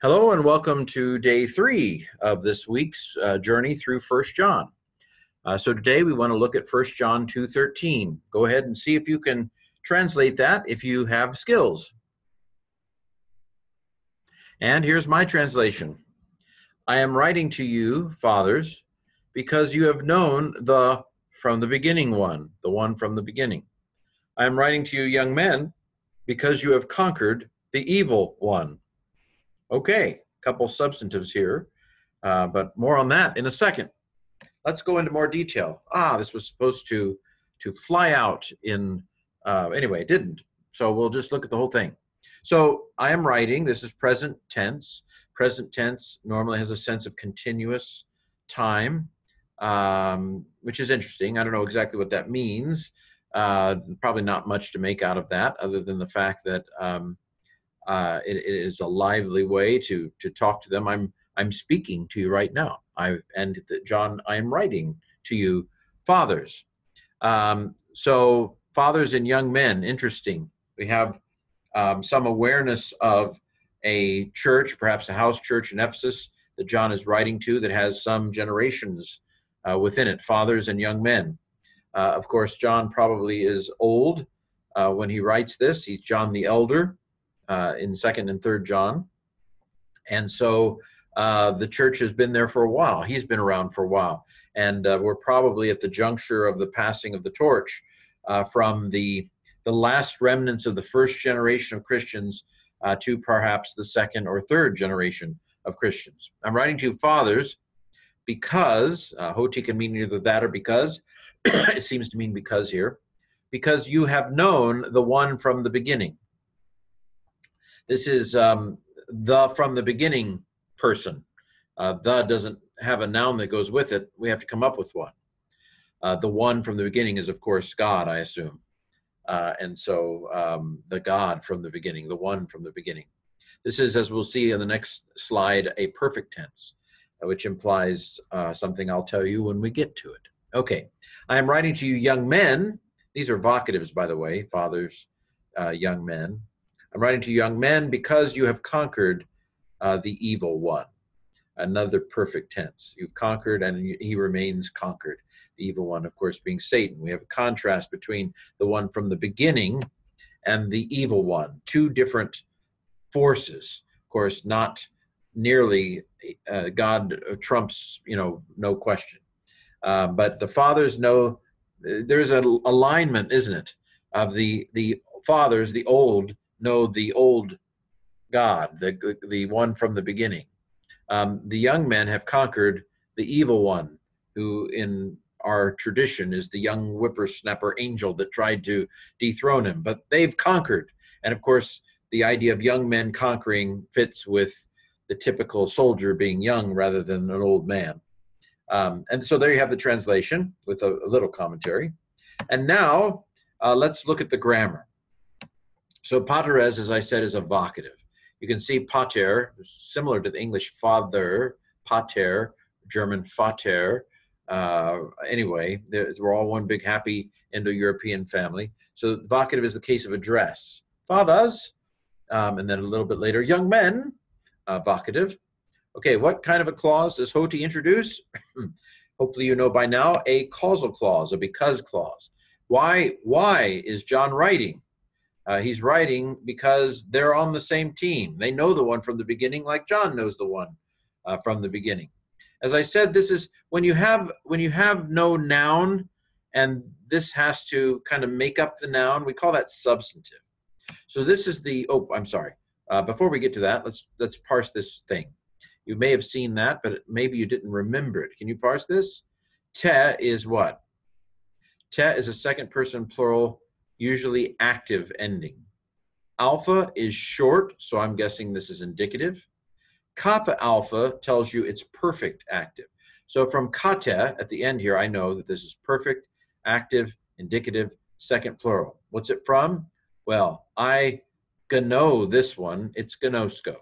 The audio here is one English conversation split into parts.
Hello and welcome to day 3 of this week's journey through First John. So today we want to look at First John 2:13. Go ahead and see if you can translate that if you have skills. And here's my translation. I am writing to you, fathers, because you have known the from the beginning one, the one from the beginning. I am writing to you, young men, because you have conquered the evil one. Okay, a couple substantives here, but more on that in a second. Let's go into more detail. This was supposed to fly out in, anyway, it didn't. So we'll just look at the whole thing. So I am writing, this is present tense. Present tense normally has a sense of continuous time, which is interesting. I don't know exactly what that means. Probably not much to make out of that other than the fact that it is a lively way to talk to them. I'm speaking to you right now. John, I am writing to you, fathers. So fathers and young men, interesting. We have some awareness of a church, perhaps a house church in Ephesus that John is writing to that has some generations within it, fathers and young men. Of course, John probably is old when he writes this. He's John the Elder in 2nd and 3rd John. And so the church has been there for a while. He's been around for a while. And we're probably at the juncture of the passing of the torch from the last remnants of the first generation of Christians to perhaps the 2nd or 3rd generation of Christians. I'm writing to fathers because, hoti can mean either that or because. It seems to mean because here. Because you have known the one from the beginning. This is the from the beginning person. The doesn't have a noun that goes with it. We have to come up with one. The one from the beginning is, of course, God, I assume. And so the God from the beginning, the one from the beginning. This is, as we'll see in the next slide, a perfect tense, which implies something I'll tell you when we get to it. Okay, I am writing to you, young men. These are vocatives, by the way, fathers, young men. I'm writing to young men because you have conquered the evil one. Another perfect tense. You've conquered and he remains conquered. The evil one, of course, being Satan. We have a contrast between the one from the beginning and the evil one. Two different forces. Of course, not nearly God trumps, no question. But the fathers know there's an alignment, isn't it, of the fathers, the old, know the old God, the one from the beginning. The young men have conquered the evil one, who in our tradition is the young whippersnapper angel that tried to dethrone him. But they've conquered. And of course, the idea of young men conquering fits with the typical soldier being young rather than an old man. And so there you have the translation with a little commentary. And now let's look at the grammar. So pateres, as I said, is a vocative. You can see pater, similar to the English father, pater, German Vater. Anyway, we're all one big happy Indo-European family. So vocative is the case of address. Fathers, and then a little bit later, young men, vocative. Okay, what kind of a clause does hoti introduce? Hopefully you know by now, a causal clause, a because clause. Why is John writing? He's writing because they're on the same team. They know the one from the beginning, like John knows the one from the beginning. As I said, this is when you have no noun, and this has to kind of make up the noun. We call that substantive. So this is the. Oh, I'm sorry. Before we get to that, let's parse this thing. You may have seen that, but maybe you didn't remember it. Can you parse this? Te is what? Te is a second person plural, usually active ending. Alpha is short, so I'm guessing this is indicative. Kappa alpha tells you it's perfect active. So from kate at the end here, I know that this is perfect, active, indicative, second plural. What's it from? Well, I gno this one, it's gnosko.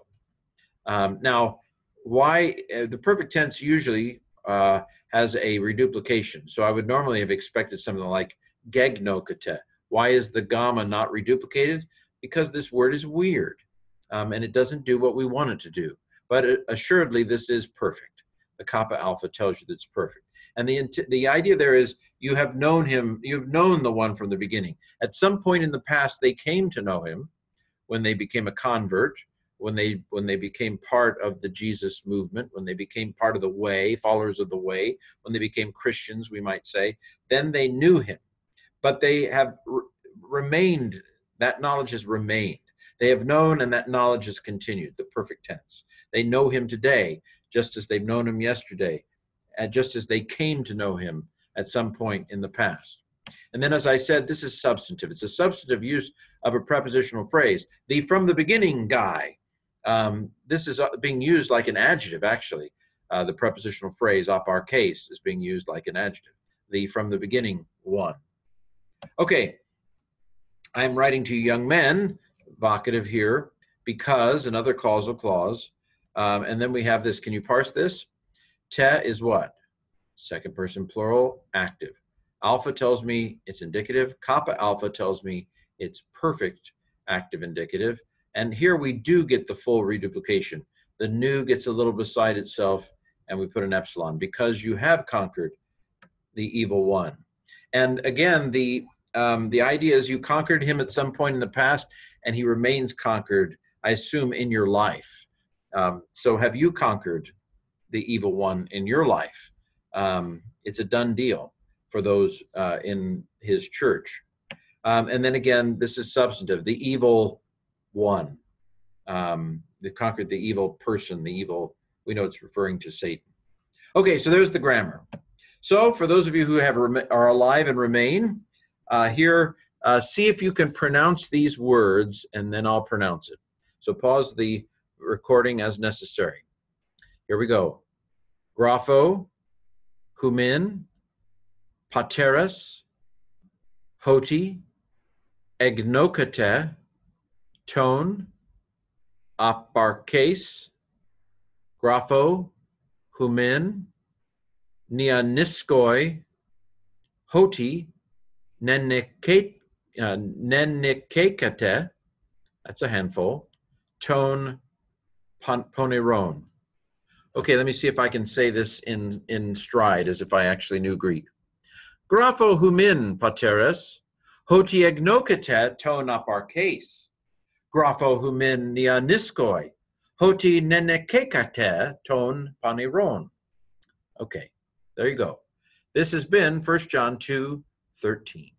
Now, why the perfect tense usually has a reduplication. So I would normally have expected something like gegnokate. Why is the gamma not reduplicated? Because this word is weird, and it doesn't do what we want it to do. but assuredly this is perfect. The Kappa Alpha tells you that it's perfect. And the idea there is you have known him, you've known the one from the beginning. At some point in the past, they came to know him when they became a convert, when they became part of the Jesus movement, when they became part of the way, followers of the way, when they became Christians, we might say, then they knew him. But they have remained, that knowledge has remained. They have known, and that knowledge has continued, the perfect tense. They know him today, just as they've known him yesterday, and just as they came to know him at some point in the past. And then, as I said, this is substantive. It's a substantive use of a prepositional phrase. The from the beginning guy. This is being used like an adjective, actually. The prepositional phrase, aparkes, is being used like an adjective. The from the beginning one. Okay, I'm writing to young men, vocative here, because, another causal clause. And then we have this. Can you parse this? Te is what? Second person plural, active. Alpha tells me it's indicative. Kappa alpha tells me it's perfect active indicative. And here we do get the full reduplication. The nu gets a little beside itself, and we put an epsilon, because you have conquered the evil one. And again, the idea is you conquered him at some point in the past, and he remains conquered, I assume, in your life. So have you conquered the evil one in your life? It's a done deal for those in his church. And then again, this is substantive, the evil one. They conquered the evil person, the evil, we know it's referring to Satan. Okay, so there's the grammar. So for those of you who are alive and remain, here, see if you can pronounce these words, and then I'll pronounce it. So pause the recording as necessary. Here we go. Grapho, humin, pateras, hoti, egnokate, ton, aparkes, grapho, humin, neaniskoi, hoti, nenikekate, that's a handful, ton, poneron. Okay, let me see if I can say this in stride, as if I actually knew Greek. Grapho humin pateres, hoti egnokate ton aparkes. Grapho humin neaniskoi, hoti nenekekate ton paneron. Okay, there you go. This has been 1 John 2:13.